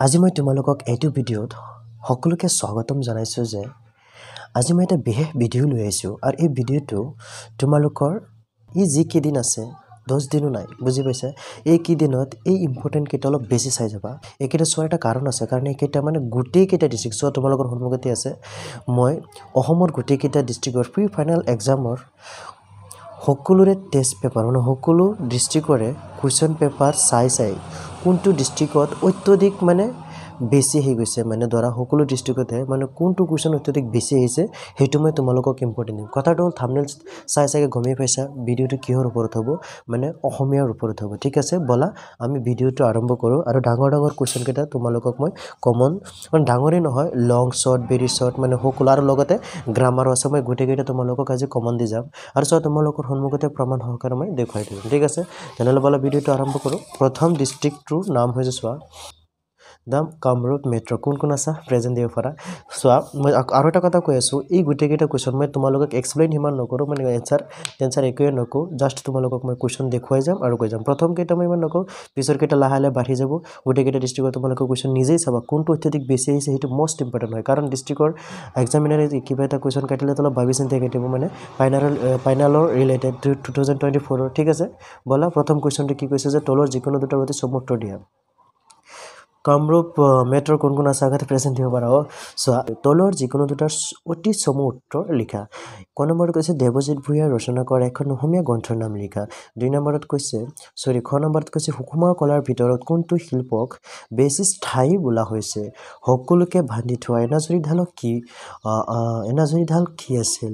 আজি মই তোমালোকক এইটো ভিডিঅ'ত সকলোকে স্বাগতম জনাইছো যে আজি মই এটা বিশেষ ভিডিঅ' লৈ আহিছো আৰু এই ভিডিঅ'টো তোমালোকৰ যি কেইদিন আছে 10 দিনো নাই বুজি পাইছে এই কেইদিনত এই ইম্পৰ্টেন্ট কেইটা অলপ বেছি চাই যাবা এইকেইটা চোৱাৰ এটা কাৰণ আছে কাৰণ এইকেইটা মানে গোটেই কেইটা ডিস্ট্ৰিক্ট চোৱা তোমালোকৰ সন্মুখতে আছে মই অসমৰ গোটেই কেইটা ডিস্ট্ৰিক্টৰ প্ৰি ফাইনাল এক্সামৰ সকলোৰে টেষ্ট পেপাৰ মানে সকলো ডিস্ট্ৰিক্টৰে কুৱেশ্যন পেপাৰ চাই কোনটো ডিস্ট্ৰিক্টত অত্যধিক মানে বেছি হৈ গৈছে মানে ধৰা সকলো ডিস্ট্ৰিক্টতে মানে কোনটো কুৱেশ্যন অত্যধিক বেছি আহিছে হেতু মই তোমালোকক ইম্পৰ্টেন্ট দিম কথাটো হ'ল থাম্বনেল চাই গমেই পাইছা ভিডিঅ'টো কিহৰ ওপৰত হ'ব মানে অসমীয়াৰ ওপৰত হ'ব ঠিক আছে বলা আমি ভিডিঅ'টো আৰম্ভ কৰোঁ আৰু ডাঙৰ কুৱেশ্যন কেইটা তোমালোকক মই কমন মানে ডাঙৰেই নহয় লং শৰ্ট ভেৰি শৰ্ট মানে সকলো আৰু লগতে গ্ৰামাৰো আছে মই গোটেইকেইটা তোমালোকক আজি কমন দি যাম আৰু চোৱা তোমালোকৰ সন্মুখতে প্ৰমাণ সহকাৰে মই দেখুৱাই দিম ঠিক আছে তেনেহ'লে বলা ভিডিঅ'টো আৰম্ভ কৰোঁ প্ৰথম ডিস্ট্ৰিক্টটোৰ নাম হৈছে চোৱা দাম কামৰূপ মেট্ৰ কোন আছে প্ৰেজেন্ট দিব পাৰা সো মই আৰু এটা কথা কৈ আছো এই গুটেকেটা কোৱেশ্যন মই তোমালোকক এক্সপ্লেইন হিমান নকৰো মানে এনসাৰ একোৱে নকো জাস্ট তোমালোকক মই কোৱেশ্যন দেখুৱাই যাম আৰু কৈ যাম প্ৰথম কেইটা মই ইমান নকো পিছৰ কেইটা লাহালে বাঢ়ি যাব গুটেকেটা ডিস্ট্ৰিক্টত তোমালোকক কোৱেশ্যন নিজেই চাবা কোনটো অত্যধিক বেছি আহিছে হেতু মোস্ট ইম্পৰ্টেন্ট হয় কাৰণ ডিস্ট্ৰিক্টৰ এক্সামিনাৰে কিবা এটা কোৱেশ্যন কাটিলে তলত ভাবি চিন্তে কাটিব মানে ফাইনালৰ ৰিলেটেড 2024 ঠিক আছে বলা প্ৰথম কোৱেশ্যনটো কি কৈছে যে তলৰ যিকোনো দুটাৰ প্ৰতি সম উত্তৰ দিয়া কামৰূপ মেট্ৰ কোন আছে আগতে প্ৰেজেন্ট দিব পাৰা সো তলৰ যিকোনো দুটাৰ অতি চমু উত্তৰ লিখা ক নম্বৰত কৈছে দেৱজিৎ ভূঞা ৰচনা কৰা এখন অসমীয়া গ্ৰন্থৰ নাম লিখা দুই নম্বৰত কৈছে খ নম্বৰত কৈছে সুকুমাৰ কলাৰ ভিতৰত কোনটো শিল্পক বেছি স্থায়ী বোলা হৈছে সকলোকে বান্ধি থোৱা এনাজৰী ঢাল কি আছিল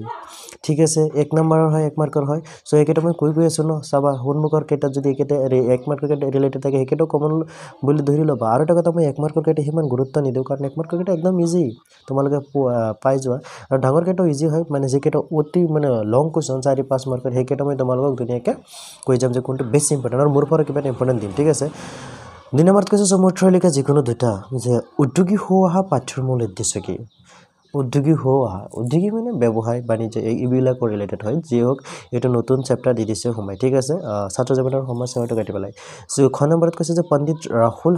ঠিক আছে এক নম্বৰৰ হয় এক মাৰ্কৰ হয় সো একেটা মই কৈ আছো ন চাবা সন্মুখৰ কেইটা যদি একেটা এক মাৰ্কৰ কেইটা ৰিলেটেড থাকে একেটা কমন বুলি ধৰি লবা আৰু এটা কথা মই এক মাৰ্কৰ কেইটা হিমান গুৰুত্ব নিদিও কাৰণ এক মাৰ্কৰ কেইটা একদম ইজি তোমালোকে পাই যোৱা আৰু ডাঙৰ কেইটাও ইজি হয় মানে যে কেইটা অতি মানে লং কোৱেশ্যন 4-5 মাৰ্কৰ সেই কেইটা মই তোমালোকক ধুনীয়াকৈ কৈ যাম যে কোনটো বেছি ইম্পৰ্টেন্ট আৰু মোৰ পৰা কিবা ইম্পৰ্টেন্ট দিম ঠিক আছে দুই নম্বৰত কৈছে সমুদ্ৰৰ লিখা যিকোনো দুটা যে উদ্যোগী হৈ অহা পাঠ্যৰ মূল উদ্দেশ্য কি উদ্যোগী মানে ব্যৱসায় বাণিজ্য এইবিলাকৰ ৰিলেটেড হয় যি হোক এইটো নতুন চেপ্টাৰ দি দিছে সময় ঠিক আছে ছাত্ৰ জীৱনৰ সমস্যা হয়তো কাটি পেলাই খ নম্বৰত কৈছে যে পণ্ডিত ৰাহুল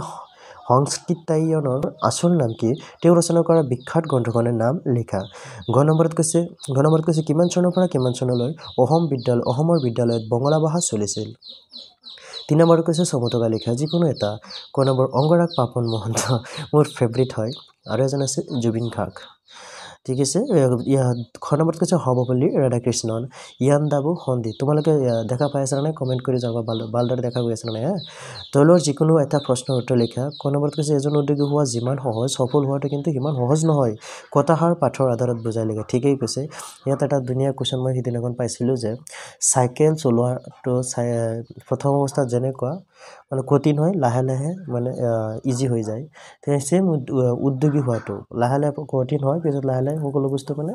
সংস্কৃতায়নৰ আসল নাম কি তেওঁ ৰচনা কৰা বিখ্যাত গ্ৰন্থখনৰ নাম লিখা ঘ নম্বৰত কৈছে কিমান চনৰ পৰা কিমান চনলৈ অসমৰ বিদ্যালয়ত বঙলা ভাষা চলিছিল 3 নম্বৰত কৈছে সমতকা লিখা যিকোনো এটা ক নম্বৰ অংগৰাগ পাপন মহন্ত মোৰ ফেভাৰিট হয় আৰু এজন আছে জুবিন গাৰ্গ ঠিক আছে খ নম্বৰত কৈছে সৰ্বপল্লী ৰাধাকৃষ্ণন ইয়ান দাবু সন্ধি তোমালোকে দেখা পাই আছা নে কমেন্ট কৰি যাবা ভালদৰে দেখা গৈ আছে নে তলৰ যিকোনো এটা প্ৰশ্নৰ উত্তৰ লিখা ক নম্বৰত কৈছে এজন উদ্যোগী হোৱা যিমান সহজ সফল হোৱাটো কিন্তু সিমান সহজ নহয় কথাষাৰ পাঠৰ আধাৰত বুজাই লিখা ঠিকই কৈছে ইয়াত এটা ধুনীয়া কোৱেশ্যন মই সিদিনাখন পাইছিলো যে চাইকেল চলোৱাটো প্ৰথম অৱস্থাত যেনেকুৱা মানে কঠিন হয় লাহে মানে ইজি হৈ যায় সেম উদ্যোগী হোৱাটো লাহে কঠিন হয় পিছত লাহে সকলো বস্তু মানে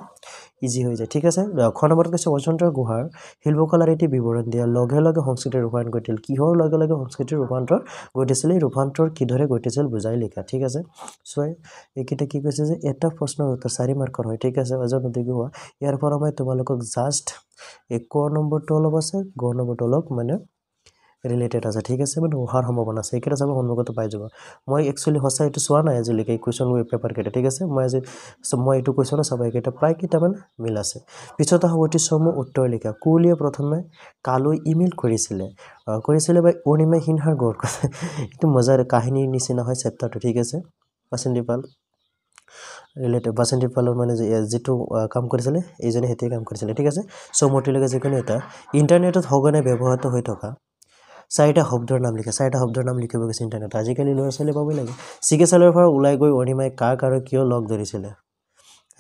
ইজি হৈ যায় ঠিক আছে খ নম্বৰত কৈছে অজন্তৰ গুহাৰ শিল্পকলাৰ এটি বিৱৰণ দিয়া লগে সংস্কৃতিৰ ৰূপায়ণ ঘটিল কিহৰ লগে সংস্কৃতিৰ ৰূপান্তৰ ঘটিছিল এই ৰূপান্তৰ কিদৰে ঘটিছিল বুজাই লিখা ঠিক আছে সো এইকেইটা কি কৈছে যে এটা প্ৰশ্নৰ উত্তৰ 4 মাৰ্কৰ হয় ঠিক আছে এজন উদ্যোগী হোৱা ইয়াৰ পৰা মই তোমালোকক জাষ্ট ক নম্বৰটো অলপ আছে গ নম্বৰটো অলপ মানে ৰিলেটেড আছে ঠিক আছে মানে অহাৰ সম্ভাৱনা আছে এইকেইটা চাব সন্মুখত পাই যাব মই একচুয়ালি সঁচা এইটো চোৱা নাই আজিলৈকে এই কুৱেশ্যন পেপাৰ কেইটা ঠিক আছে মই এইটো কুৱেশ্যন চাব এইকেইটা প্ৰায় কেইটামান মিল আছে পিছত আহো অতি চমু উত্তৰ লিখা কুলিয়ে প্ৰথমে কালৈ ইমেইল কৰিছিলে বা অনিমা সিনহাৰ গৌৰ কথা এইটো মজাৰ কাহিনীৰ নিচিনা হয় চেপ্টাৰটো ঠিক আছে বাসন্তী পাল ৰিলেটেড বাসন্তী পালৰ মানে যেটো কাম কৰিছিলে এইজনে হেতে কাম কৰিছিলে ঠিক আছে চমুটি লগা যিকোনো এটা ইন্টাৰনেটত সঘনে ব্যৱহৃত হৈ থকা 4টা শব্দৰ নাম লিখা 4টা শব্দৰ নাম লিখিব গৈছে ইন্টাৰনেটত আজিকালি ল'ৰা ছোৱালী পাবই লাগে চিকিৎসালয়ৰ পৰা ওলাই গৈ অনিমাই কাক আৰু কিয় লগ ধৰিছিলে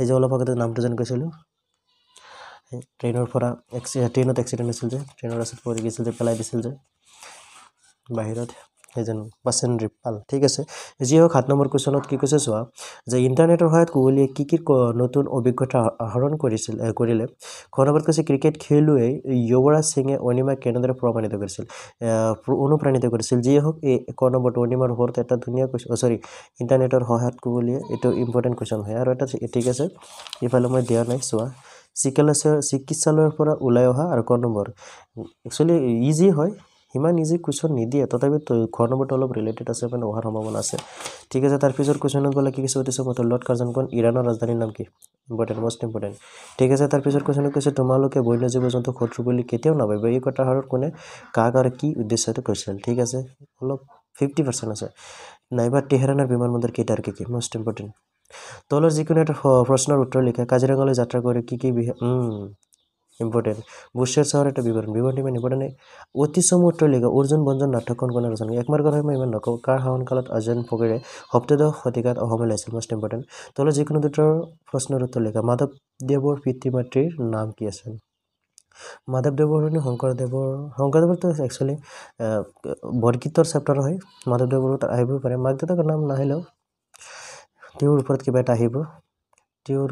এই যে অলপ আগতে নামটো যেন কৈছিলো ট্ৰেইনৰ পৰা ট্ৰেইনত এক্সিডেন্ট হৈছিল যে ট্ৰেইনৰ ৰাস্তাত পৰি গৈছিল যে পেলাই দিছিল যে বাহিৰত এজন বাসন্তী পাল ঠিক আছে যি হোক 7 নম্বৰ কুৱেশ্যনত কি কৈছে চোৱা যে ইন্টাৰনেটৰ সহায়ত কুলিয়ে কি নতুন অভিজ্ঞতা আহৰণ কৰিলে খ নম্বৰত কৈছে ক্ৰিকেট খেলুৱৈ যুৱৰাজ সিঙে অনিমাক কেনেদৰে অনুপ্ৰাণিত কৰিছিল যি হোক এই ক নম্বৰটো অনিমাৰ ওপৰত এটা ধুনীয়া কুৱেশ্যন ইন্টাৰনেটৰ সহায়ত কুলিয়ে এইটো ইম্পৰ্টেন্ট কুৱেশ্যন হয় আৰু এটা ঠিক আছে ইফালে মই দিয়া নাই চোৱা চিকিৎসালয়ৰ পৰা ওলাই অহা আৰু ক নম্বৰ একচুয়ালি ইজি হয় সিমান ইজি কুৱেশ্যন নিদিয়ে তথাপিতো ঘৰ নম্বৰটো অলপ ৰিলেটেড আছে মানে অহাৰ সম্ভাৱনা আছে ঠিক আছে তাৰপিছত কুৱেশ্যনত গ'লে কি কৈছে অতি চমুকৈ লৰ্ড কাৰ্জন কোন ইৰাণৰ ৰাজধানীৰ নাম কি ইম্পৰ্টেণ্ট মষ্ট ইম্পৰ্টেণ্ট ঠিক আছে তাৰপিছত কুৱেশ্যনত কৈছে তোমালোকে বন্য জীৱ জন্তু শত্ৰু বুলি কেতিয়াও নাভাবিবা এই কথাষাৰত কোনে কাক আৰু কি উদ্দেশ্যতে কৈছিল ঠিক আছে অলপ 50% আছে নাইবা তেহৰানৰ বিমানবন্দৰ কেইটাৰ কি মষ্ট ইম্পৰ্টেণ্ট তলৰ যিকোনো এটা প্ৰশ্নৰ উত্তৰ লিখা কাজিৰঙালৈ যাত্ৰা কৰি কি ইম্পৰ্টেণ্ট বুশ্বেৰ চহৰ এটা বিৱৰণী ইমান ইম্পৰ্টেণ্ট অতি চমু উত্তৰ লিখা অৰ্জুন বঞ্জন নাটকখন কোনে ৰচনা এক মাৰ্কৰ হয় মই ইমান নকওঁ কাৰ শাসনকালত অৰ্জুন ফকীৰে সপ্তদশ শতিকাত অসমলৈ আহিছিল মষ্ট ইম্পৰ্টেণ্ট তলৰ যিকোনো দুটাৰ প্ৰশ্নৰ উত্তৰ লিখা মাধৱদেৱৰ পিতৃ মাতৃৰ নাম কি আছিল মাধৱদেৱৰ শংকৰদেৱৰতো একচুৱেলি বৰগীতৰ চেপ্টাৰ হয় মাধৱদেৱৰ আহিব পাৰে মাক দেউতাকৰ নাম নাহিলেও তেওঁৰ ওপৰত কিবা এটা আহিব তেওঁৰ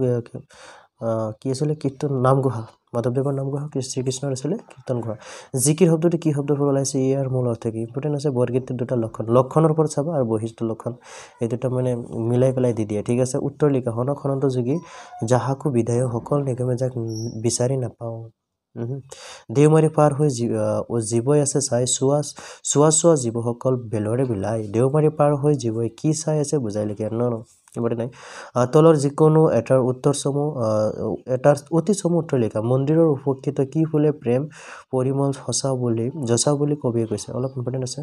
কি আছিলে কীৰ্তন নামঘোষা মাধৱদেৱৰ নামঘোষা শ্ৰীকৃষ্ণৰ আছিলে কীৰ্তন ঘোষা জিকিৰ শব্দটো কি শব্দৰ পৰা ওলাইছে ইয়াৰ মূল অৰ্থ কি ইম্পৰ্টেণ্ট আছে বৰগীতৰ দুটা লক্ষণৰ ওপৰত চাবা আৰু বৈশিষ্ট্য লক্ষণ এই দুটা মানে মিলাই পেলাই দি দিয়ে ঠিক আছে উত্তৰ লিখা হনক সনন্ত যোগী যাহাকো বিধায় সকল নিগমে যাক বিচাৰি নাপাওঁ দেওমাৰি পাৰ হৈ জীৱই আছে চাই চোৱা জীৱসকল বেলৰে বিলাই দেওমাৰি পাৰ হৈ জীৱই কি চাই আছে বুজাই লিখে ইম্পৰ্টেণ্ট নাই তলৰ যিকোনো এটাৰ অতি চমু উত্তৰ লিখা মন্দিৰৰ উপকৃত কি ফুলে প্ৰেম পৰিমল জচা বুলি কবিয়ে কৈছে অলপ ইম্পৰ্টেণ্ট আছে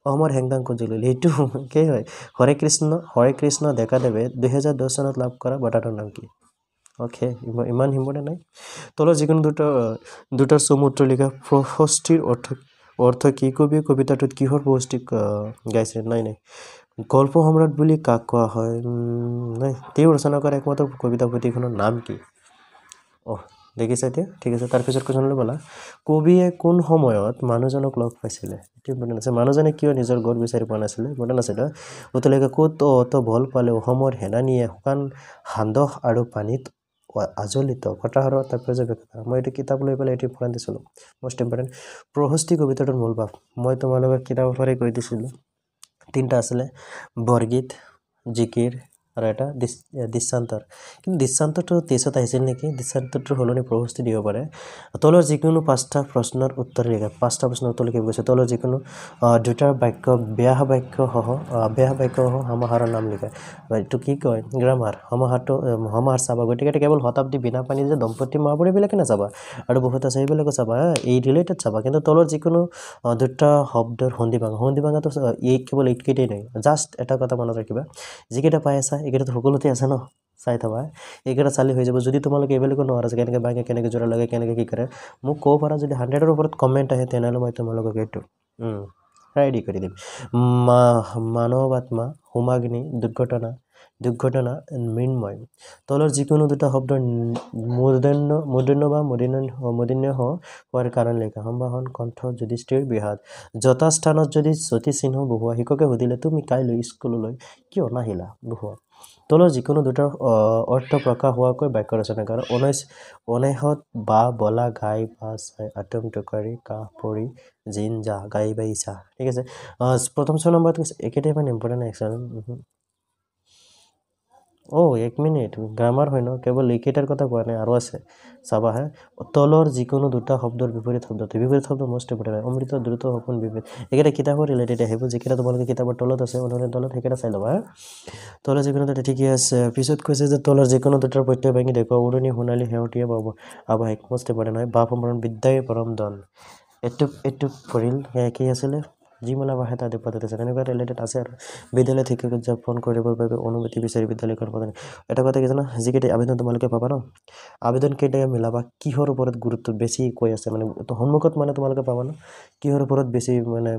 অসমৰ হেংদাং ক'ত জ্বলিলে এইটো কি হয় হৰে কৃষ্ণ ডেকাদেৱে 2010 চনত লাভ কৰা বঁটাটোৰ নাম কি অ'কে ইমান ইম্পৰ্টেণ্ট নাই তলৰ যিকোনো দুটাৰ চমু উত্তৰ লিখা প্ৰশস্তিৰ অৰ্থ কি কবিয়ে কবিতাটোত কিহৰ প্ৰশস্তি গাইছে নাই গল্প সম্ৰাট বুলি কাক কোৱা হয় নাই তেওঁ ৰচনা কৰা একমাত্ৰ কবিতা পুথিখনৰ নাম কি দেখিছা এতিয়া ঠিক আছে তাৰপিছত কুৱেশ্যনলৈ ব'লা কবিয়ে কোন সময়ত মানুহজনক লগ পাইছিলে এইটো ইম্পৰ্টেণ্ট আছে মানুহজনে কিয় নিজৰ ঘৰ বিচাৰি পোৱা নাছিলে ইম্পৰ্টেণ্ট আছে উত্তৰলৈকে ক'ত অত ভল পালে অসমৰ সেনানীয়ে শুকান সান্দহ আৰু পানীত আজলিত কথাষাৰৰ তাৎপৰ্য ব্যাখ্যা মই এইটো কিতাপ লৈ পেলাই এইটো ইম্পৰ্টেণ্ট দিছিলোঁ মষ্ট ইম্পৰ্টেণ্ট প্ৰশস্তি কবিতাটোৰ মূল ভাৱ মই তোমালোকক কিতাপৰ পৰাই কৈ দিছিলোঁ তিনিটা আছিলে বৰগীত জিকিৰ আৰু এটা দৃষ্টান্তৰ কিন্তু দৃষ্টান্তটো তেজত আহিছিল নেকি দৃষ্টান্তটোৰ সলনি প্ৰশস্তি দিব পাৰে তলৰ যিকোনো পাঁচটা প্ৰশ্নৰ উত্তৰ লিখা পাঁচটা প্ৰশ্নৰ উত্তৰ লিখিব গৈছে তলৰ যিকোনো দুটাৰ বাক্য বেয়া বাক্য সহ সমাহাৰৰ নাম লিখা এইটো কি কয় গ্ৰামাৰ সমাহাৰ চাবা গতিকে এটা কেৱল শতাব্দী বিনা পানী যে দম্পতী মহাপুৰুষবিলাকে নাচাবা আৰু বহুত আছে সেইবিলাকো চাবা এই ৰিলেটেড চাবা কিন্তু তলৰ যিকোনো দুটা শব্দৰ সন্ধি ভাঙাটো এই কেৱল এইকেইটাই নাই জাষ্ট এটা কথা মনত ৰাখিবা যিকেইটা পাই আছা এইকেইটাতো সকলোতে আছে চাই থবা এইকেইটা চালি হৈ যাব যদি তোমালোকে এইবিলাকো নোৱাৰা কেনেকৈ বাঙে কেনেকৈ জোৰা লাগে কেনেকৈ কি কৰে মোক ক'ব পাৰা যদি 100ৰ ওপৰত কমেণ্ট আহে তেনেহ'লে মই তোমালোকক এইটো ৰেডি কৰি দিম মানৱ আত্মা হোমাগ্নি দুৰ্ঘটনা মৃন্ময় তলৰ যিকোনো দুটা শব্দৰ মূৰ্ধন্য বা মূৰ্ধন্য হোৱাৰ কাৰণ লিখা সম্ভাষণ কণ্ঠ যুধিষ্ঠিৰ বিহাত যথাস্থানত যদি সতী চিহ্ন বহুৱা শিক্ষকে সুধিলে তুমি কাইলৈ স্কুললৈ কিয় নাহিলা বহুৱা তলৰ যিকোনো দুটাৰ অৰ্থ প্ৰকাশ হোৱাকৈ বাক্য ৰচনা কৰা 19 বা বলা গাই বা চাই আটম টকাৰী কাহ পৰি জিন যা গাই বা ইছা ঠিক আছে প্ৰথম 6 নম্বৰটো একেটাই ইমান ইম্পৰ্টেণ্ট এক্সাম এক মিনিট গ্ৰামাৰ হয় কেৱল এইকেইটাৰ কথা কোৱা নাই আৰু আছে চাবা তলৰ যিকোনো দুটা শব্দৰ বিপৰীত শব্দ মষ্ট ইম্পৰ্টেণ্ট অমৃত দ্ৰুত সপোন বিপৰীত এইকেইটা কিতাপৰ ৰিলেটেড আহিব যিকেইটা তোমালোকে কিতাপৰ তলত আছে অনুৰাধৰ তলত সেইকেইটা চাই ল'বা তলৰ যিকোনো দুটা ঠিকেই আছে পিছত কৈছে যে তলৰ যিকোনো দুটাৰ প্ৰত্যয় ভাঙি দেখুৱা উৰণি সোণালী শেহতীয়া আৱাহিক মষ্ট ইম্পৰ্টেণ্ট হয় বাপ সম্পৰণ বিদ্যাই পৰম ধন এইটো পৰিল কি আছিলে যিমলা ভাষা তাতে পদ্ধতি আছে তেনেকুৱা ৰিলেটেড আছে আৰু বিদ্যালয়ত শিক্ষক উদযাপন কৰিবৰ বাবে অনুমতি বিচাৰি বিদ্যালয়খন প্ৰদান এটা কথা কি জানা যিকেইটা আবেদন তোমালোকে পাবা আবেদন কেইটা মিলাবা কিহৰ ওপৰত গুৰুত্ব বেছি কৈ আছে মানে সন্মুখত মানে তোমালোকে পাবা কিহৰ ওপৰত বেছি মানে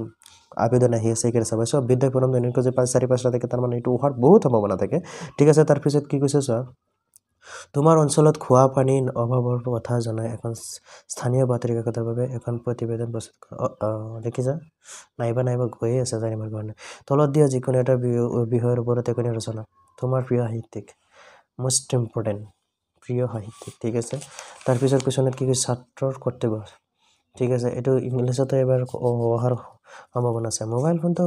আবেদন আহি আছে এইকেইটা চাবা চব বিদ্যাই পৰম ধন যে 4-5টা থাকে তাৰ মানে এইটো অহাৰ বহুত সম্ভাৱনা থাকে ঠিক আছে তাৰপিছত কি কৈছে চোৱা তোমাৰ অঞ্চলত খোৱা পানীৰ অভাৱৰ কথা জনাই এখন স্থানীয় বাতৰি কাকতৰ বাবে এখন প্ৰতিবেদন প্ৰস্তুত কৰা দেখিছা নাইবা গৈয়ে আছে জানিবৰ কাৰণে তলত দিয়া যিকোনো এটা বিষয়ৰ ওপৰত এখনি ৰচনা তোমাৰ প্ৰিয় সাহিত্যিক মষ্ট ইম্পৰ্টেণ্ট প্ৰিয় সাহিত্যিক ঠিক আছে তাৰপিছত কুৱেশ্যনত কি কৈছে ছাত্ৰৰ কৰ্তব্য ঠিক আছে এইটো ইংলিছতে এবাৰ অহাৰ সম্ভাৱনা আছে মোবাইল ফোনটো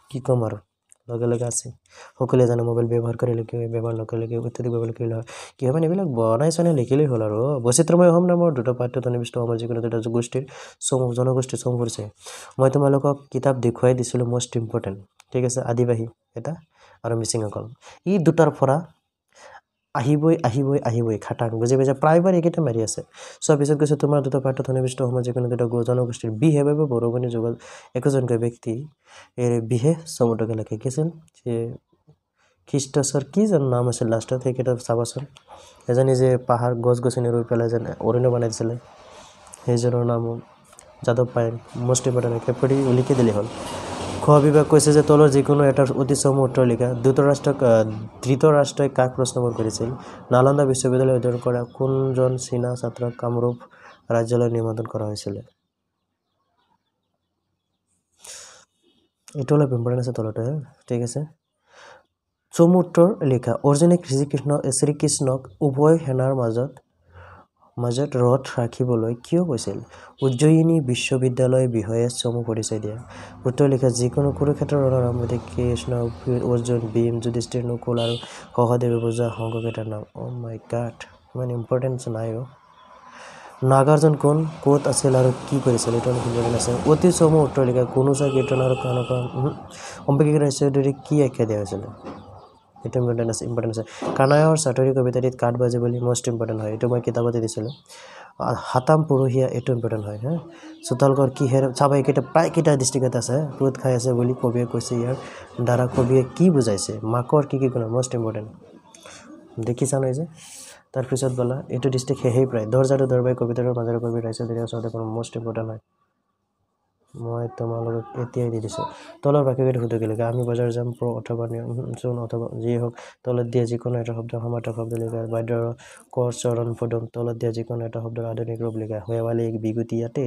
কি ক'ম আৰু লগে লগে আছে সকলোৱে জানে মোবাইল ব্যৱহাৰ কৰিলে কি হয় ব্যৱহাৰ নকৰিলে কি অত্যাধিক ব্যৱহাৰ কৰিলে হয় কি হয় মানে এইবিলাক বনাইছনে লিখিলেই হ'ল আৰু বৈচিত্ৰ্যময় অসম নামৰ দুটা পাঠ্য সন্নিৱিষ্ট সমাজ যিকোনো দুটা গোষ্ঠীৰ জনগোষ্ঠীৰ চমু পৰিছে মই তোমালোকক কিতাপ দেখুৱাই দিছিলোঁ মষ্ট ইম্পৰ্টেণ্ট ঠিক আছে আদিবাসী এটা আৰু মিচিংসকল ই দুটাৰ পৰা আহিবই খাটাং বুজি পাইছে প্ৰায়বাৰ এইকেইটা মাৰি আছে চোৱা পিছত গৈছে তোমাৰ দুটা পাঠ্য সন্নিৱিষ্ট সমাজ যিকোনো দুটা জনগোষ্ঠীৰ বিহে বাবে বড়োবনী যুগত একোজনকৈ ব্যক্তি এই বিহে চমুটকে লেখে কি আছিল যে খ্ৰীষ্টৰ কি যেন নাম আছিল লাষ্টত সেইকেইটা চাবাচোন এজনী যে পাহাৰ গছ গছনি ৰুই পেলাই যেন অৰণ্য বনাই দিছিলে সেইজনৰ নাম যাদৱ পায়েং মষ্ট ইম্পৰ্টেণ্ট একেবাৰে উল্লেখি দিলে হ'ল খোৱা বিভাগ কৈছে যে তলৰ যিকোনো এটাৰ অতি চমু উত্তৰ লিখা ধৃতৰাষ্ট্ৰই কাক প্ৰশ্নবোৰ কৰিছিল নালন্দা বিশ্ববিদ্যালয় অধ্যয়ন কৰা কোনজন চীনা ছাত্ৰক কামৰূপ ৰাজ্যলৈ নিমন্ত্ৰণ কৰা হৈছিলে এইটো অলপ ইম্পৰ্টেণ্ট আছে তলতে ঠিক আছে চমু উত্তৰ লিখা অৰ্জুনে শ্ৰীকৃষ্ণক উভয় সেনাৰ মাজত ৰথ ৰাখিবলৈ কিয় কৈছিল উজ্জয়িনী বিশ্ববিদ্যালয়ৰ বিষয়ে চমু পৰিচয় দিয়া উত্তৰ লিখা যিকোনো কুৰুক্ষেত্ৰৰ ৰণৰ আৰম্ভণিতে কৃষ্ণ অৰ্জুন ভীম যুধিষ্ঠিৰ নকুল আৰু সহদেৱে বুজোৱা সংঘকেইটাৰ নাম মাই গড ইমান ইম্পৰ্টেঞ্চ নাই নাগাৰ্জুন কোন ক'ত আছিল আৰু কি কৰিছিল এইটো ইম্পৰ্টেণ্ট আছে অতি চমু উত্তৰ লিখা কুনুচা কীৰ্তন আৰু অম্বিকা ৰাজচৌধুৰীক কি আখ্যা দিয়া হৈছিল এইটো ইম্পৰ্টেণ্ট আছে কানায়ৰ চাটৰি কবিতাটিত কাঠ বাজে বুলি মষ্ট ইম্পৰ্টেণ্ট হয় এইটো মই কিতাপতে দিছিলোঁ হাতাম পৰহীয়া এইটো ইম্পৰ্টেণ্ট হয় হা চোতালগড় কিহেৰে চাবা এইকেইটা প্ৰায়কেইটা ডিষ্ট্ৰিক্টত আছে ক্ৰোধ খাই আছে বুলি কবিয়ে কৈছে ইয়াৰ দ্বাৰা কবিয়ে কি বুজাইছে মাকৰ কি গুণ মষ্ট ইম্পৰ্টেণ্ট দেখিছা নহয় যে তাৰপিছত বোলা এইটো ডিষ্ট্ৰিক্ট সেহেই প্ৰায় দৰজাটো দৰবাই কবিতাৰ মাজেৰে কবি ৰাইচৌধুৰীৰ ওচৰতে কোনো মষ্ট ইম্পৰ্টেণ্ট হয় মই তোমালোকক এতিয়াই দি দিছোঁ তলৰ বাকীকেইটা শুদ্ধ লিখা আমি বজাৰ যাম অথবা চোন অথবা যিয়ে হওক তলত দিয়া যিকোনো এটা শব্দ সমাৰ্থক শব্দ লিখা বাদ্যৰ কৰ চৰণ পদম তলত দিয়া যিকোনো এটা শব্দৰ আধুনিক ৰূপ লিখা হেৱালি বিগুটি ইয়াতে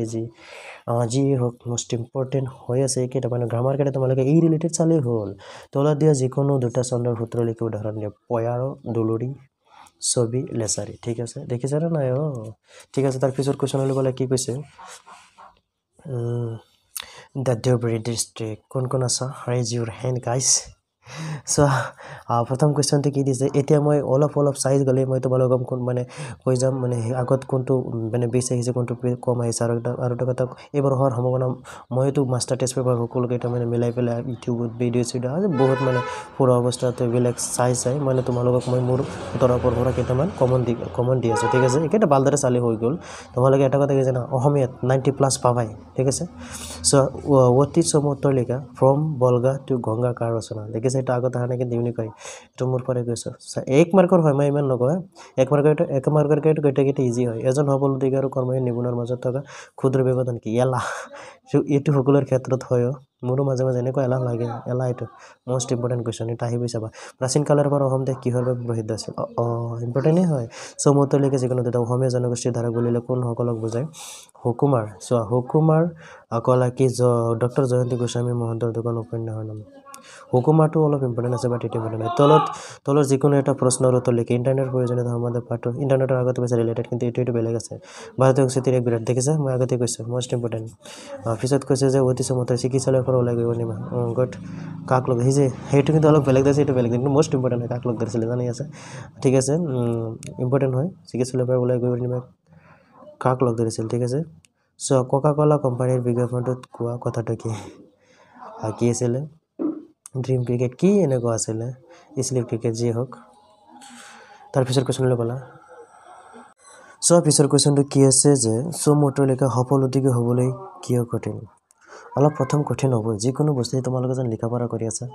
যিয়ে হওক মষ্ট ইম্পৰ্টেণ্ট হৈ আছে এইকেইটা মানে গ্ৰামাৰকেইটা তোমালোকে এই ৰিলেটেড চালেই হ'ল তলত দিয়া যিকোনো দুটা চন্দ্ৰৰ সূত্ৰ লিখি উদাহৰণ দিয়া পয়াৰ দুলুৰি ছবি লেচাৰী ঠিক আছে দেখিছানে নাই ঠিক আছে তাৰপিছত কুৱেশ্যনলৈ গ'লে কি কৈছে The Dhubri district কোন আছা raise your hand guys so প্ৰথম কুৱেশ্যনটো কি দিছে এতিয়া মই অলপ চাইজ গ'লে মই তোমালোকক মানে কৈ যাম মানে আগত কোনটো মানে বেছি আহিছে কোনটো কম আহিছে আৰু এটা কথা এইবাৰ হোৱাৰ সম্ভাৱনা মইতো মাষ্টাৰ টেষ্ট পেপাৰ সকলোকেইটা মানে মিলাই পেলাই ইউটিউবত ভিডিঅ' আছে বহুত মানে পুৰা অৱস্থাত এইবিলাক চাই মানে তোমালোকক মই মোৰ তৰফৰ পৰা কেইটামান কমন দি আছোঁ ঠিক আছে এইকেইটা ভালদৰে চালি হৈ গ'ল তোমালোকে এটা কথা কি জানা অসমীয়াত 90+ পাবাই ঠিক আছে চ' অতি চমু উত্তৰ লিখা ফ্ৰম বলগা টু গংগা কাৰ ৰচনা দেখিছে এটা আগত অহা নাই কিন্তু ইউনিক হয় এইটো মোৰ পৰা কৈছোঁ এক মাৰ্কৰ হয় মই ইমান নকওঁ এক মাৰ্কৰ গোটেইকেইটা ইজি হয় এজন সফল উদ্যোগী আৰু কৰ্মী নিপুণৰ মাজত থকা ক্ষুদ্ৰ ব্যৱধান কি এলাহ এইটো সকলোৰে ক্ষেত্ৰত হয় মোৰো মাজে মাজে এনেকুৱা এলাহ লাগে এইটো মষ্ট ইম্পৰ্টেণ্ট কুৱেশ্যন এটা আহিবই চাবা প্ৰাচীন কালৰ পৰা অসম দেশ কিহৰ বাবে প্ৰসিদ্ধ আছিল ইম্পৰ্টেণ্টেই হয় চমু উত্তৰ লিখে যিকোনো দুটা অসমীয়া জনগোষ্ঠীৰ ধাৰা বুলিলে কোনসকলক বুজায় হুকুমাৰ চোৱা হুকুমাৰ কলা কি ডক্টৰ জয়ন্তী গোস্বামী মহন্তৰ দুখন উপন্যাসৰ নাম হুকুমাৰটো অলপ ইম্পৰ্টেণ্ট আছে বাট এইটো ইম্পৰ্টেণ্ট নাই তলৰ যিকোনো এটা প্ৰশ্নৰ উত্তৰ লিখে ইণ্টাৰনেট প্ৰয়োজনীয়তা সম্বন্ধে পাঠটো ইণ্টাৰনেটৰ আগতে কৈছে ৰিলেটেড কিন্তু এইটো বেলেগ আছে ভাৰতীয় সংস্কৃতিৰ এক বিৰাট দেখিছে মই আগতে কৈছোঁ মষ্ট ইম্পৰ্টেণ্ট পিছত কৈছে যে অতি চমুত্তৰ চিকিৎসালয়ৰ পৰা ওলাই গৈ নিমা গড কাক লগ আহিছে সেইটো কিন্তু অলপ বেলেগ আছে এইটো বেলেগ কিন্তু মষ্ট ইম্পৰ্টেণ্ট হয় কাক লগ ধৰিছিলে জানি আছে ঠিক আছে ইম্পৰ্টেণ্ট হয় চিকিৎসালয়ৰ পৰা ওলাই গৈ নিমা কাক লগ ধৰিছিল ঠিক আছে চ' কোকা কোলা কোম্পানীৰ বিজ্ঞাপনটোত কোৱা কথাটো কি আছিলে ড্ৰিম ক্ৰিকেট কি এনেকুৱা আছিলে স্লিপ ক্ৰিকেট যিয়ে হওক তাৰপিছত কুৱেশ্যনলৈ গ'লা চ' পিছৰ কুৱেশ্যনটো কি আছে যে চমু উত্তৰ লিখা সফল উদ্যোগী হ'বলৈ কিয় কঠিন অলপ প্ৰথম কঠিন হ'বই যিকোনো বস্তু তোমালোকে যেন লিখা পঢ়া কৰি আছা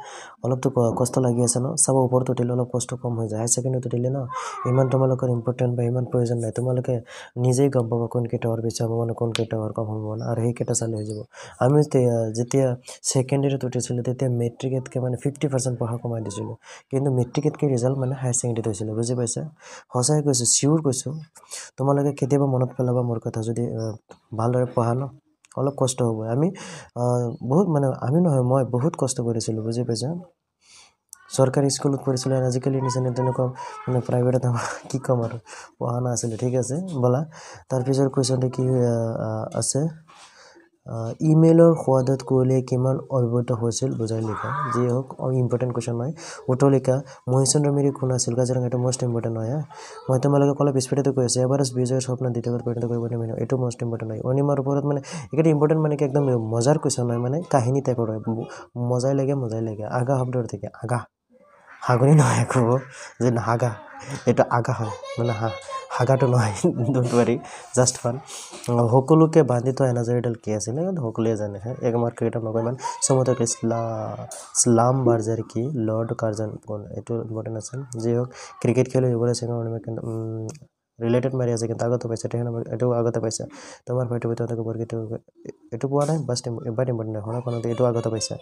অলপতো কষ্ট লাগি আছে ন চাব ওপৰত উঠিলে অলপ কষ্ট কম হৈ যায় হাই ছেকেণ্ডেৰীত উঠিলে ন ইমান তোমালোকৰ ইম্পৰ্টেণ্ট বা ইমান প্ৰয়োজন নাই তোমালোকে নিজেই গম পাবা কোনকেইটা হোৱাৰ বেছি সম্ভাৱনা কোনকেইটা হোৱাৰ কম সম্ভাৱনা আৰু সেইকেইটা চালে হৈ যাব আমি যেতিয়া ছেকেণ্ডেৰীত উঠিছিলোঁ তেতিয়া মেট্ৰিকতকৈ মানে 50% পঢ়া কমাই দিছিলোঁ কিন্তু মেট্ৰিকতকৈ ৰিজাল্ট মানে হায়াৰ ছেকেণ্ডেৰীত হৈছিলে বুজি পাইছা সঁচাই কৈছোঁ চিয়'ৰ কৈছোঁ তোমালোকে কেতিয়াবা মনত পেলাবা মোৰ কথা যদি ভালদৰে পঢ়া ন অলপ কষ্ট হ'ব আমি বহুত মানে আমি নহয় মই বহুত কষ্ট কৰিছিলোঁ বুজি পাইছা চৰকাৰী স্কুলত পঢ়িছিলোঁ আৰু আজিকালি নিচিনা তেনেকুৱা মানে প্ৰাইভেটত কি ক'ম আৰু পঢ়া নাছিলে ঠিক আছে ব'লা তাৰপিছত কুৱেশ্যনটো কি আছে ইমেইলৰ সোৱাদত কোহলীয়ে কিমান অভিভূত হৈছিল বুজাই লিখা যি হওক ইম্পৰ্টেণ্ট কুৱেশ্যন হয় উত্তৰ লিখা মহিচন্দ্ৰ মিৰি কোন আছিল কাজিৰঙা এইটো মষ্ট ইম্পৰ্টেণ্ট হয় মই তোমালোকক অলপ স্পীডতে কৈ আছোঁ এভাৰেষ্ট বিজয়ৰ স্বপ্ন দ্বিতীয়বাৰ পৰিণত কৰিব নিমিলে এইটো মষ্ট ইম্পৰ্টেণ্ট হয় অনিমাৰ ওপৰত মানে এইকেইটা ইম্পৰ্টেণ্ট মানে কি একদম মজাৰ কুৱেশ্যন হয় মানে কাহিনী টাইপৰ হয় মজাই লাগে আগা শব্দৰ থাকে আগা হাগনি নহয় একো যে হাগা এইটো আগা হয় মানে হাগাটো নহয় ডোণ্ট ৱাৰি জাষ্ট ফান সকলোকে বান্ধি থোৱা এনাজৰীডাল কি আছিলে সকলোৱে জানে এক মাৰ্ক কেইটা নকয় ইমান সমতক ইছলাম বাৰ্জাৰ কি লৰ্ড কাৰ্জন কোন এইটো ইম্পৰ্টেণ্ট আছে যি হওক ক্ৰিকেট খেলো যুৱৰাজ সিঙৰ ৰিলেটেড মাৰি আছে কিন্তু আগতে পাইছে এইটো আগতে পাইছে তোমাৰ ভাইটো তোমালোকে বৰগীত এইটো পোৱা নাই বাছ বাট ইম্পৰ্টেণ্ট হয় শুনা এইটো আগতে পাইছে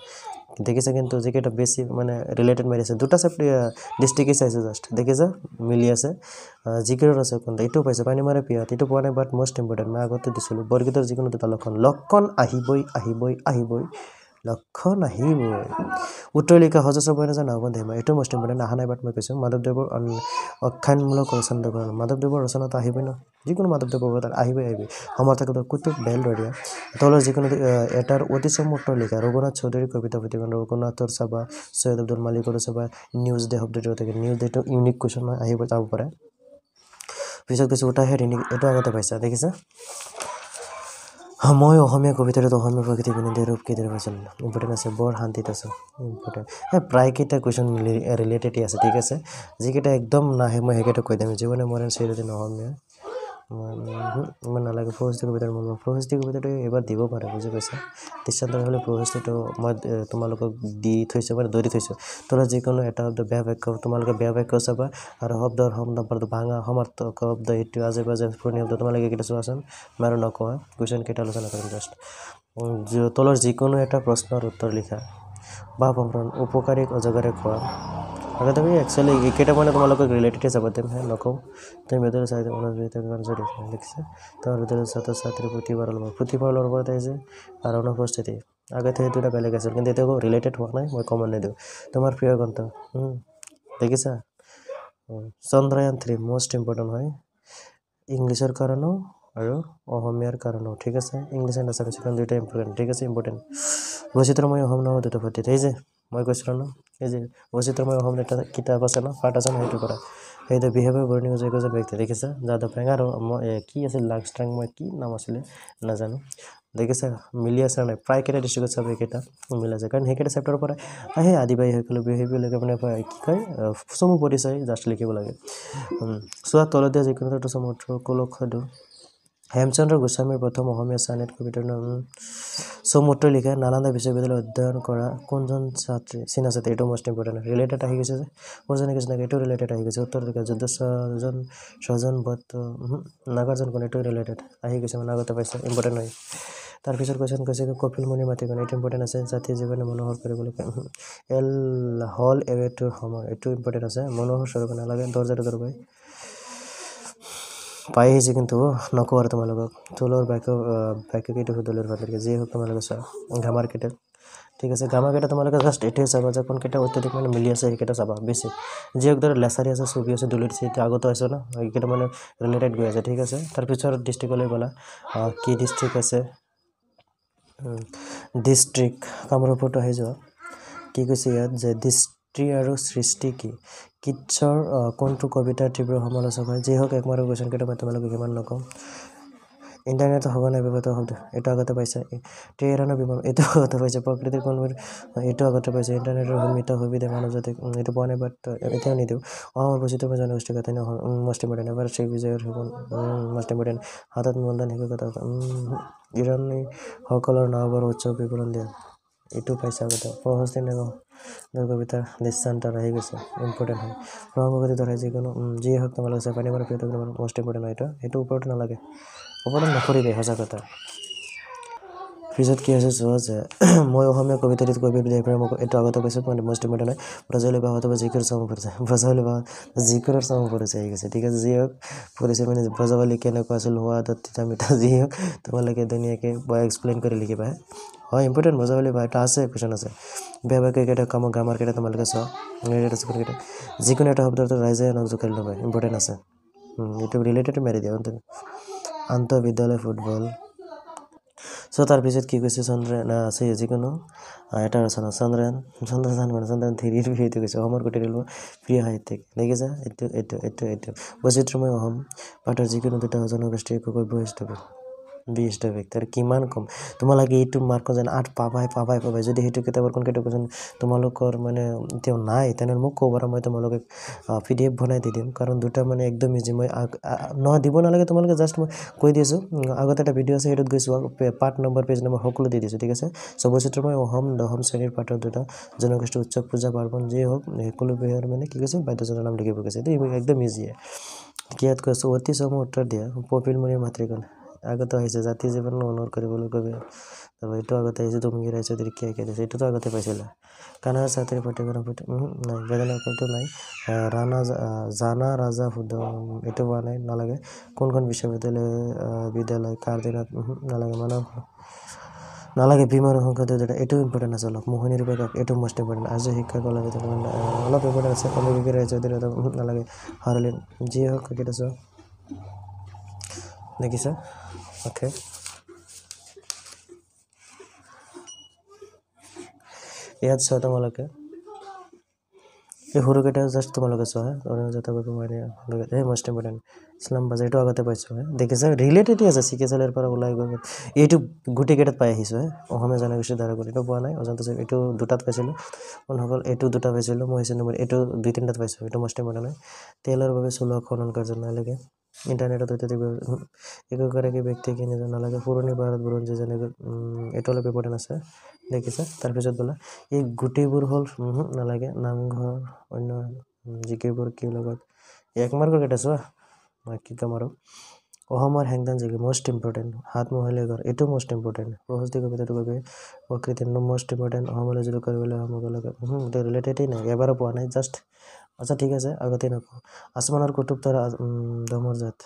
দেখিছে কিন্তু যিকেইটা বেছি মানে ৰিলেটেড মাৰি আছে দুটা ডিষ্ট্ৰিক্টে চাইছে জাষ্ট দেখিছে মিলি আছে যিকেইটাত আছে কোনটা এইটো পাইছে পানী মাৰে পিয়াত এইটো পোৱা নাই বাট মষ্ট ইম্পৰ্টেণ্ট মই আগতে দিছিলোঁ বৰগীতৰ যিকোনো দুটা লক্ষণ আহিবই লক্ষণ আহিবই উত্তৰ লিখা সহজ বই নাযায় নাওবন ধেমা এইটো মষ্ট ইম্পৰ্টেণ্ট অহা নাই বাট মই কৈছোঁ মাধৱদেৱৰ অখ্যানমূলক ৰচনাটো মাধৱদেৱৰ ৰচনাটো আহিবই ন যিকোনো মাধৱদেৱৰ তাত আহিবই সমৰ্থক কুতুব বেলদৰীয়া তলৰ যিকোনো এটাৰ অতি চমুত্তৰ লিখা ৰঘুনাথ চৌধুৰীৰ কবিতা পুথিখন ৰঘুনাথৰ চাবা সৈয়দ আব্দুল মালিকৰ চাবা নিউজ ডে শব্দটো থাকে নিউজ ডেটো ইউনিক কুৱেশ্যন হয় আহিব যাব পাৰে পিছত কৈছোঁ উঠাহে এইটো আগতে পাইছা দেখিছা মই অসমীয়া কবিতাটো অসমীয়া প্ৰকৃতি বিনিদে ৰূপ কেইদৰে পাইছিল ইম্পৰ্টেণ্ট আছে বৰ শান্তিত আছোঁ ইম্পৰ্টেণ্ট প্ৰায়কেইটা কুৱেশ্যন ৰিলেটেড আছে ঠিক আছে যিকেইটা একদম নাহে মই সেইকেইটা কৈ দিম জীৱনে মৰে চিৰদিন অসমীয়া ইমান নালাগে প্ৰশস্তি কবিতাৰ প্ৰশস্তি কবিতাটো এইবাৰ দিব পাৰে বুজি পাইছা দৃষ্টান্ত হ'লে প্ৰশস্তিটো মই তোমালোকক দি থৈছোঁ মানে ধৰি থৈছোঁ তোলা যিকোনো এটা শব্দ বেয়া বাক্য তোমালোকে বেয়া বাক্য চাবা আৰু শব্দৰ সম্পৰ্ক ভাঙা সমাৰ্থক শব্দ সেইটো আজে বাজে পুৰণি শব্দ তোমালোকে কেইটা চোৱাচোন মই আৰু নকওঁ কুৱেশ্যন কেইটা আলোচনা কৰিম জাষ্ট তলৰ যিকোনো এটা প্ৰশ্নৰ উত্তৰ লিখা বা উপকাৰী অজগাৰে খোৱা আগতে আমি একচুৱেলি এইকেইটা মানে তোমালোকক ৰিলেটেডে যাব দিম নকওঁ তুমি ভিতৰত চাই লিখিছে তোমাৰ ভিতৰত ছাত্ৰ ছাত্ৰী পুথিভঁৰালৰ ওপৰত আহিছে আৰু অনুপস্থিতি আগতে সেইটো এটা বেলেগ আছিল কিন্তু এতিয়া ৰিলেটেড হোৱা নাই মই কমন নিদিওঁ তোমাৰ প্ৰিয় গ্ৰন্থ দেখিছা চন্দ্ৰায়ন 3 মষ্ট ইম্পৰ্টেণ্ট হয় ইংলিছৰ কাৰণেও আৰু অসমীয়াৰ কাৰণেও ঠিক আছে ইংলিছ এণ্ড আছামিছ দুইটা ইম্পৰ্টেণ্ট ঠিক আছে ইম্পৰ্টেণ্ট বৈচিত্ৰময় অসম নামৰ দুটা পদ্ধতি এই যে মই কৈছিলোঁ ন এই যে বৈচিত্ৰময় অসম এটা কিতাপ আছে ন পাঠ আছে ন সেইটো কৰা সেইটো বিহেভিয়াৰ বৰ্ণিং যোগ্যজন ব্যক্তি দেখিছা যাদৱ পায়েং আৰু মই কি আছিল লাংষ্ট্ৰাং মই কি নাম আছিলে নাজানো দেখিছা মিলি আছে নাই প্ৰায়কেইটা ডিষ্ট্ৰিক্টত চাব এইকেইটা মিলা যায় কাৰণ সেইকেইটা চেপ্টাৰৰ পৰা আহে আদিবাসীসকলে বিহেভিয়াৰলৈকে মানে কি কয় চমু পৰিচয় জাষ্ট লিখিব লাগে চোৱা তলত দিয়া যিকোনো এটা চমু কলক্ষদু হেমচন্দ্ৰ গোস্বামীৰ প্ৰথম অসমীয়া চানেট কবিতাৰ নাম চমুত্ৰ লিখা নালন্দা বিশ্ববিদ্যালয়ত অধ্যয়ন কৰা কোনজন ছাত্ৰী চীনা ছাত্ৰী এইটো মষ্ট ইম্পৰ্টেণ্ট ৰিলেটেড আহি গৈছে যে কোনজনে কৈছে এইটো ৰিলেটেড আহি গৈছে উত্তৰ লিখা যুদ্ধ স্বজন বদ্ধ নাগাৰ্জুন কোন এইটো ৰিলেটেড আহি গৈছে মানে আগতে পাইছে ইম্পৰ্টেণ্ট হয় তাৰপিছত কুৱেশ্যন কৈছে কপিল মুনি মাটিকণ এইটো ইম্পৰ্টেণ্ট আছে জাতি জীৱনে মনোহৰ কৰিবলৈ হল এৱেটোৰ সময় এইটো ইম্পৰ্টেণ্ট আছে মনোহৰ স্বৰূপ নালাগে দৰ্জাটো দৰবাই পাই আহিছে কিন্তু নকওঁ আৰু তোমালোকক তোলৰ বাক্যকেইটা সুদলৰ ভালকে যি হওক তোমালোকে চোৱা ঘামাৰ কেইটা ঠিক আছে ঘামাৰকেইটা তোমালোকে জাষ্ট এইটোৱে চাবা যে কোনকেইটা অত্যাধিক মানে মিলি আছে সেইকেইটা চাবা বেছি যি হওক ধৰা লেচাৰী আছে ছবি আছে দুলিত আছে এতিয়া আগতো আছে ন এইকেইটা মানে ৰিলেটেড গৈ আছে ঠিক আছে তাৰপিছত ডিষ্ট্ৰিক্টলৈ গ'লা কি ডিষ্ট্ৰিক্ট আছে ডিষ্ট্ৰিক্ট কামৰূপতো আহি যোৱা কি কৈছে ইয়াত যে দৃষ্টি আৰু সৃষ্টি কি কিটছৰ কোনটো কবিতাৰ তীব্ৰ সমালোচক হয় যি হওক একমাত্ৰ কুৱেশ্যন কেইটা মই তোমালোকক কিমান নকওঁ ইণ্টাৰনেটৰ সঘনাই ব্যৱহৃত শব্দ এইটো আগতে পাইছে ট্ৰেইনৰ বিমান এইটো আগতে পাইছে প্ৰকৃতিৰ কোন এইটো আগতে পাইছে ইণ্টাৰনেটৰ সীমিত সুবিধা মানৱ জাতি এইটো পোৱা নাই বাট এতিয়াও নিদিওঁ অসমৰ বৈচিত্ৰময় জনগোষ্ঠীৰ কথা মষ্ট ইম্পৰ্টেণ্ট এবাৰ শ্ৰী বিজয়ৰ মষ্ট ইম্পৰ্টেণ্ট হাতত মূলধন শিক্ষকতা ইৰাণীসকলৰ নাওবৰ উৎসৱ বিৱৰণ দিয়া এইটো পাইছে আগতে প্ৰশস্তি নেগাওঁ কবিতা দৃষ্টান্তৰ আহি গৈছে ইম্পৰ্টেণ্ট হয় ব্ৰহ্মপুত্ৰী ধৰাই যিকোনো যিয়ে হওক তোমালোকে চাই পানী মাৰা প্ৰিয়টো মষ্ট ইম্পৰ্টেণ্ট হয় এইটো ওপৰত নালাগে ওপৰত নকৰিবি সঁচা কথা পিছত কি হৈছে চোৱা যে মই অসমীয়া কবিতাটিত কবি মোক এইটো আগতে পাইছোঁ মষ্ট ইম্পৰ্টেণ্ট হয় ব্ৰজাৱলী বাহত জিকিৰ চামু পৰিছে ব্ৰজাৱলী বাহত জিকিৰৰ চামু পৰিছে আহি গৈছে ঠিক আছে যি হওক পৰিছে মানে ব্ৰজাৱলী কেনেকুৱা আছিল সোৱাদত তিতা মিঠা যি হওক তোমালোকে ধুনীয়াকৈ এক্সপ্লেইন কৰি লিখিবা হয় ইম্পৰ্টেণ্ট ব্ৰজাৱলী বাহ এটা আছে কুৱেশ্যন আছে বেয়া বাক্যকেইটা কামৰ গ্ৰামাৰকেইটা তোমালোকে চোৱা কেইটা যিকোনো এটা শব্দটো ৰাইজে নখ জোকাৰি ল'বা ইম্পৰ্টেণ্ট আছে এইটো ৰিলেটেড মাৰি দিয়া আন্তঃবিদ্যালয় ফুটবল সো তাৰপিছত কি কৈছে চন্দ্ৰয়ান আছে যিকোনো এটা ৰচনা চন্দ্ৰয়ান চন্দ্ৰযান 3 সেইটো কৈছে অসমৰ গোটেই প্ৰিয় সাহিত্যিক দেখিছা এইটো বৈচিত্ৰ্যময় অসম পাঠৰ যিকোনো দুটা জনগোষ্ঠীৰ এককৈ বিশিষ্ট ব্যক্তি আৰু কিমান কম তোমালোকে এইটো মাৰ্ক যেন 8 পাবাই যদি সেইটো কিতাপৰ কোন কিতাপ যেন তোমালোকৰ মানে এতিয়াও নাই তেনেহ'লে মোক ক'ব মই তোমালোকে PDF বনাই দি দিম কাৰণ দুটা মানে একদম ইজি মই নহয় দিব নালাগে তোমালোকে জাষ্ট মই কৈ দিছোঁ আগতে এটা ভিডিঅ' আছে সেইটোত গৈছোঁ পাৰ্ট নম্বৰ পেজ নম্বৰ সকলো দি দিছোঁ ঠিক আছে চ' বৈচিত্ৰ্যময় অসম দশম শ্ৰেণীৰ পাঠৰ দুটা জনগোষ্ঠী উৎসৱ পূজা পাৰ্বণ যিয়ে হওক সকলো বিষয়ৰ মানে কি কৈছে বাদ্যযন্ত্ৰৰ নাম লিখিব কৈছে এইটো একদম ইজিয়ে কিয়াত কৈছোঁ অতি চমু উত্তৰ দিয়া পপিলমণিৰ মাতৃগণ আগতে আহিছে জাতি জীৱন অনুসৰণ কৰিবলৈ কবি তাৰপৰা এইটো আগতে আহিছে তুমি ৰাইজৰ দীক্ষা দিছে এইটোতো আগতে পাইছিলা কানাড়া ছাত্ৰীৰ পাঠ্যক্ৰম নাই বেদনাটো নাই জানা ৰাজা সুদ এইটো পোৱা নাই নালাগে কোনখন বিদ্যালয় কাৰ দিনত নালাগে নালাগে বিমান সংখ্যা এইটো ইম্পৰ্টেণ্ট আছে অলপ মোহিনীৰ বেগক এইটো মষ্ট ইম্পৰ্টেণ্ট আজি শিক্ষা কলা অলপ ইম্পৰ্টেণ্ট আছে অমুক ৰাইজৰ নালাগে হাৰলিন যিয়ে হওক ক্ৰিকেট আছে দেখিছা অ'কে ইয়াত চোৱা তোমালোকে এই সৰুকেইটা জাষ্ট তোমালোকে চোৱা মষ্ট ইম্পৰ্টেণ্ট ইছলাম বাজাৰ এইটো আগতে পাইছোঁ দেখিছা ৰিলেটেডেই আছে চিকিৎসালয়ৰ পৰা ওলাই গৈ এইটো গোটেইকেইটাত পাই আহিছোঁ অসমীয়া জনগোষ্ঠীৰ দ্বাৰা এইটো পোৱা নাই অজন্তা এইটো দুটাত পাইছিলোঁ কোনসকল এইটো দুটা পাইছিলোঁ মই হৈছে নম্বৰ এইটো 2-3টাত পাইছোঁ এইটো মষ্ট ইম্পৰ্টেণ্ট হয় তেলৰ বাবে চলোৱা খনন কাৰ্য নালাগে ইণ্টাৰনেটত অত্যাধিক একোগৰাকী ব্যক্তি কিনি নালাগে পুৰণি ভাৰত বুৰঞ্জী যেনেকৈ এইটো অলপ ইম্পৰ্টেণ্ট আছে দেখিছা তাৰপিছত বোলা এই গোটেইবোৰ হ'ল নালাগে নামঘৰ অন্য জিকিৰবোৰ কি লগত এক মাৰ্কৰ কেইটা চোৱা মই কি কাম আৰু অসমৰ হেংদান জিকি মষ্ট ইম্পৰ্টেণ্ট হাত মহলীয়া ঘৰ এইটো মষ্ট ইম্পৰ্টেণ্ট প্ৰশস্তি কবিতাটো বাবে প্ৰকৃতিৰ মষ্ট ইম্পৰ্টেণ্ট অসমলৈ যিটো কৰিবলৈ এইটো ৰিলেটেডেই নাই এবাৰো পোৱা নাই জাষ্ট আচ্ছা ঠিক আছে আগতে নকওঁ আসমানৰ কুতুব তৰা দমৰ জাত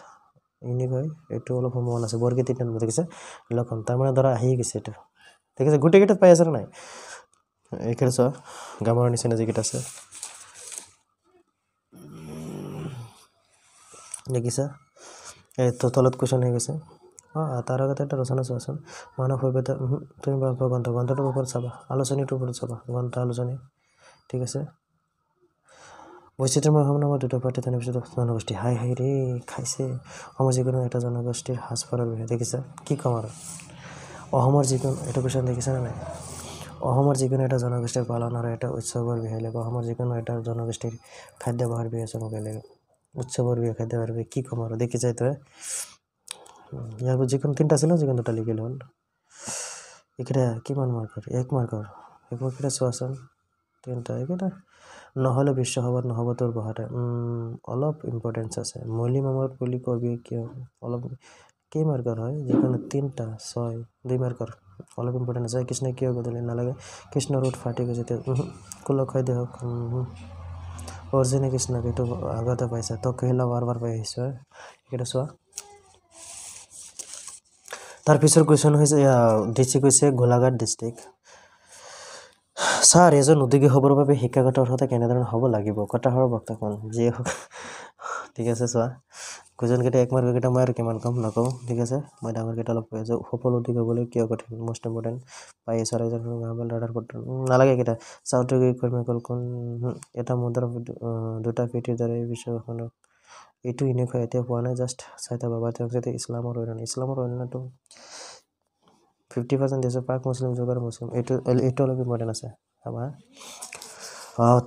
ইউনিক হয় এইটো অলপ সম্ভাৱনা আছে বৰগীত দেখিছে লক্ষণ তাৰমানে ধৰা আহি গৈছে এইটো দেখিছে গোটেইকেইটাত পাই আছে নাই এইকেইটা চোৱা গামৰ নিচিনা যিকেইটা আছে দেখিছা এইটো তলত কুৱেশ্যন হৈ গৈছে তাৰ আগতে এটা ৰচনা চোৱাচোন মানৱ সভ্যতা তুমি গ্ৰন্থটোৰ ওপৰত চাবা আলোচনীটোৰ ওপৰত চাবা গ্ৰন্থ আলোচনী ঠিক আছে বৈচিত্ৰ্যময় অসম নামৰ দুটা পাঠ্য পিছত জনগোষ্ঠী হাই ৰে খাইছে অসমৰ যিকোনো এটা জনগোষ্ঠীৰ সাজপাৰৰ বিষয়ে দেখিছা কি ক'ম আৰু অসমৰ যিকোনো এটা কুৱেশ্যন দেখিছানে নাই অসমৰ যিকোনো এটা জনগোষ্ঠীৰ পালন আৰু এটা উৎসৱৰ বিষয়ে লাগিব অসমৰ যিকোনো এটা জনগোষ্ঠীৰ খাদ্যাভাসৰ বিষয়ে চাব বেলেগ উৎসৱৰ বিষয়ে খাদ্যাভাসৰ বিষয়ে কি ক'ম আৰু দেখিছা তই ইয়াৰ যিকোনো 3টা আছিল যিকোনো 2টা লিখিলে হ'ল এইকেইটা কিমান মাৰ্কৰ 1 মাৰ্কৰ এইকেইটা চোৱাচোন 3টা এইকেইটা নহ'লে বিশ্বসভাত নহ'ব তোৰ বহাতে অলপ ইম্পৰ্টেঞ্চ আছে মলি মামৰ বুলি কবি কিয় অলপ কেই মাৰ্কৰ হয় যিকোনো 3টা 6 2 মাৰ্কৰ অলপ ইম্পৰ্টেণ্ট আছে কৃষ্ণই কিয় গদলি নালাগে কৃষ্ণ ৰোড ফাটি গৈছে কুলক্ষয় দেহক অৰ্জুনে কৃষ্ণক এইটো আগতে পাইছা তক কহিলা বাৰ পাই আহিছোঁ এইকেইটা চোৱা তাৰপিছৰ কুৱেশ্যন হৈছে ডিষ্ট্ৰিক্ট হৈছে গোলাঘাট ডিষ্ট্ৰিক্ট ছাৰ এজন উদ্যোগী হ'বৰ বাবে শিক্ষাগত অৰ্হতা কেনেধৰণৰ হ'ব লাগিব কথাৰ বক্তা কোন যিয়ে হওক ঠিক আছে চোৱা কুৱেশ্যনকেইটা 1 মাৰ্কৰকেইটা মই আৰু কিমান কম নকওঁ ঠিক আছে মই ডাঙৰকেইটা অলপ কৈ আছোঁ সফল উদ্যোগী হ'বলৈ কিয় কঠিন মষ্ট ইম্পৰ্টেণ্ট পাই চৰাইজন ৰাডাৰ নালাগে এইকেইটা চাউদ্যোগিক কৰ্মীসকল কোন এটা মুদ্ৰা দুটা পিঠিৰ দ্বাৰা এই বিশ্বখনক এইটো ইউনিক হয় এতিয়া পোৱা নাই জাষ্ট চাই থাকা বা তেওঁক যাতে ইছলামৰ অন্যটো 50% দিছোঁ পাক মুছলিম যুগৰ মুছলিম এইটো অলপ ইম্পৰ্টেণ্ট আছে আমাৰ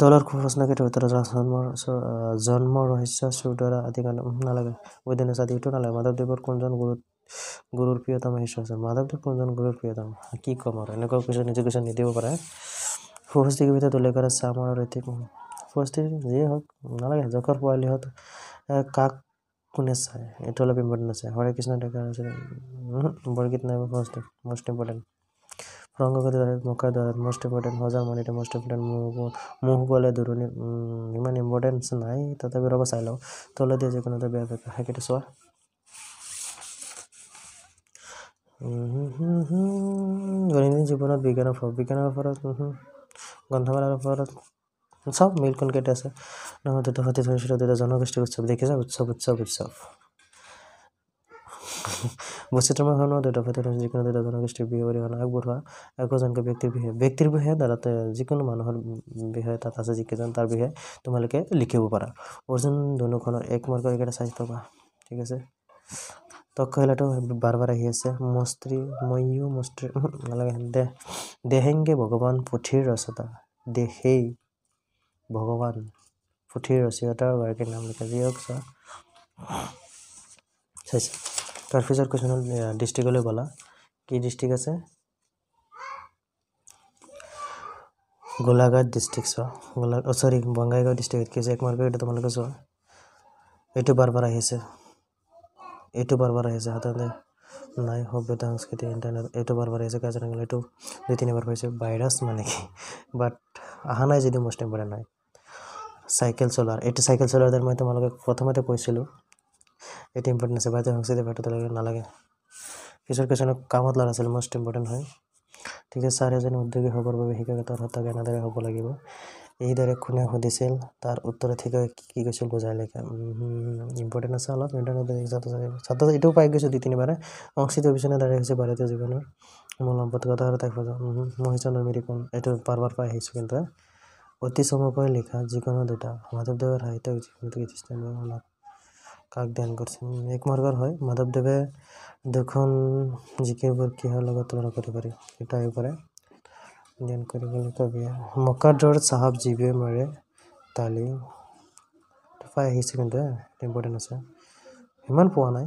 তলৰ প্ৰশ্নকেইটাৰ উত্তৰ জন্ম ৰহস্য চুৰদৰা আদি নালাগে বৈদ্যনাথ আদি এইটো নালাগে মাধৱদেৱৰ কোনজন গুৰুৰ প্ৰিয়তম শিষ্য আছে মাধৱদেৱ কোনজন গুৰুৰ প্ৰিয়তম কি ক'ম আৰু এনেকুৱা কুৱেশ্যন নিজে কুৱেশ্যন নিদিব পাৰে সুস্থিৰ ভিতৰত উল্লেখ কৰা চামৰ ঐতিক সুস্থিৰ যিয়ে হওক নালাগে জখৰ পোৱালিহঁত কাক কোনে চায় এইটো অলপ ইম্পৰ্টেণ্ট আছে হৰে কৃষ্ণ ডেকা বৰগীত নাই মষ্ট ইম্পৰ্টেণ্ট ৰংগগতি মুখাৰ দ্বাৰা মষ্ট ইম্পৰ্টেণ্ট সজাৰ মণিটো মষ্ট ইম্পৰ্টেণ্ট মুখ গ'লে দূৰণি ইমান ইম্পৰ্টেঞ্চ নাই তথাপি ৰ'ব চাই লওঁ তলে দিয়ে যিকোনো এটা বেয়া বেয়া সেইকেইটা চোৱা দৈনন্দিন জীৱনত বিজ্ঞানৰ ওপৰত গ্ৰন্থমেলাৰ ওপৰত চব মিল কোনকেইটা আছে নহয় দুটা সতী ধৰিছিল দুটা জনগোষ্ঠী উৎসৱ দেখিছা উৎসৱ বৈচিত্ৰ্যময় ধৰণৰ দুটা ভিতৰত যিকোনো দুটা জনগোষ্ঠীৰ বিহু পৰিৱেশন আগবঢ়োৱা একোজনকৈ ব্যক্তিৰ বিষয়ে দাদা যিকোনো মানুহৰ বিষয়ে তাত আছে যিকেইজন তাৰ বিষয়ে তোমালোকে লিখিব পাৰা অৰ্জুন ধনুখনৰ 1 মাৰ্কৰ এইকেইটা চাই থবা ঠিক আছে তক্ষশিলাটো বাৰ আহি আছে মস্ত্ৰী নালাগে দেহেংগে ভগৱান পুথিৰ ৰচতা দেহেই ভগৱান পুথিৰ ৰচয়িতাৰ গৰাকীৰ নাম লিখা যিয়ক চাইছে তাৰপিছৰ কুৱেশ্যন হ'ল ডিষ্ট্ৰিক্টলৈ বলা কি ডিষ্ট্ৰিক্ট আছে গোলাঘাট ডিষ্ট্ৰিক্ট চৰি বঙাইগাঁও ডিষ্ট্ৰিক্ট কি আছে 1 মাৰ্কৰ এটা তোমালোকে চোৱা এইটো বাৰ আহিছে হাততে নাই সভ্যতা সংস্কৃতি ইণ্টাৰনেট এইটো বাৰ আহিছে কাজিৰঙা এইটো 2-3 বাৰ পাইছে ভাইৰাছ মানে কি বাট অহা নাই যদি মোষ্ট ইম্পৰ্টেণ্ট হয় চাইকেল চলাৰ এইটো চাইকেল চলাৰ মই তোমালোকে প্ৰথমতে কৈছিলোঁ এইটো ইম্পৰ্টেণ্ট আছে ভাৰতীয় সংস্কৃতি ভাৰতত নালাগে পিছৰ কুৱেশ্যন কামত লগা আছিল মোষ্ট ইম্পৰ্টেণ্ট হয় ঠিক আছে 4 এজন উদ্যোগী হ'বৰ বাবে শিক্ষাগত অৰ্হতা কেনেদৰে হ'ব লাগিব এইদৰে কোনে সুধিছিল তাৰ উত্তৰত ঠিক কি কৈছিল বুজাই লিখা ইম্পৰ্টেণ্ট আছে অলপ ছাত্ৰ এইটোও পাই গৈছোঁ 2-3 বাৰে সংস্কৃতি অভিযানৰ দ্বাৰা হৈছে ভাৰতীয় জীৱনৰ মূল সম্পদগত আৰু তাক মহিষা নমিৰি কোন এইটো বাৰ পাই আহিছোঁ কিন্তু অতি চমুকৈ লিখা যিকোনো দুটা মাধৱদেৱৰ সাহিত্য জীৱনটো কাক ধ্যান কৰিছিল 1 মাৰ্কৰ হয় মাধৱদেৱে দুখন জিকিৰবোৰ কিহৰ লগত তুলনা কৰিব পাৰি এটা আহিব পাৰে ধ্যান কৰিবলৈ কবি মকাদৰ চাহাব জিবে মাৰে তালি পাই আহিছে কিন্তু ইম্পৰ্টেণ্ট আছে ইমান পোৱা নাই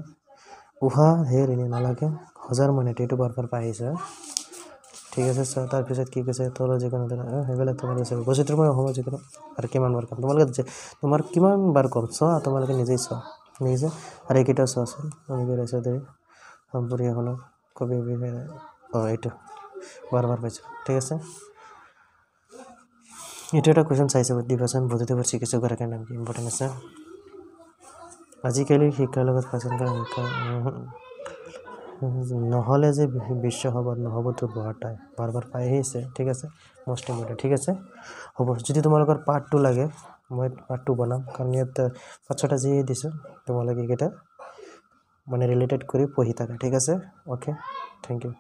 উহা হেৰ এনে নালাগে 1000 মানে এইটো বাৰ পাই আহিছে ঠিক আছে ছাৰ তাৰপিছত কি কৈছে তলৰ যিকোনো সেইবিলাক তোমালোকে চাব বৈচিত্ৰ্যময় অসমৰ যিকোনো আৰু কিমান বাৰ কম তোমাৰ কিমান বাৰ কম চোৱা তোমালোকে নিজেই চোৱা নিজে আৰু এইকেইটা চোৱাচোন সম্পূৰ্ণখনক কবি এইটো বাৰ পাইছোঁ ঠিক আছে এইটো এটা কুৱেশ্যন চাইছে দিবাচোন বুদ্ধদেৱৰ চিকিৎসকগৰাকীৰ নাম কি ইম্পৰ্টেণ্ট আছে আজিকালি শিক্ষাৰ লগত ফাচন কৰা শিক্ষা নহ'লে যে বিশ্ব সভাত নহ'বতো বাৰ্তাই বাৰ পাই আহিছে ঠিক আছে মোষ্ট ইম্পৰ্টেণ্ট ঠিক আছে হ'ব যদি তোমালোকৰ পাৰ্ট 2 লাগে মই পাৰ্ট 2 বনাম কাৰণ ইয়াত 5-6টা যি দিছোঁ তোমালোকে এইকেইটা মানে ৰিলেটেড কৰি পঢ়ি থাকা ঠিক আছে অ'কে থেংক ইউ